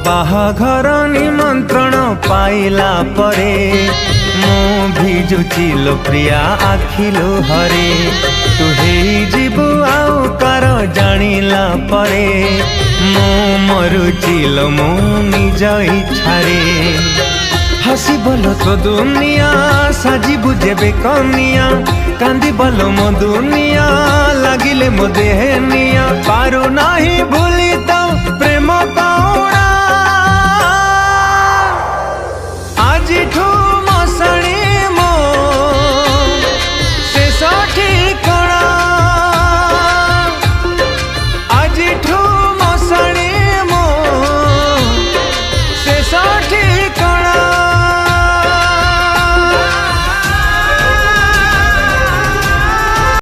बाहाघर निमंत्रण पाइला परे मो भिजुची लो प्रिया आखिलो हरे तू हे जीवु आउ कार जानिला परे मो मरुची लो मो निज इच्छारे हसी बोलो तो दुनिया साजिबु जेबे कनिया कांदी बोलो मो दुनिया लागिले मो देहनिया पारु नाही भूली तो प्रेम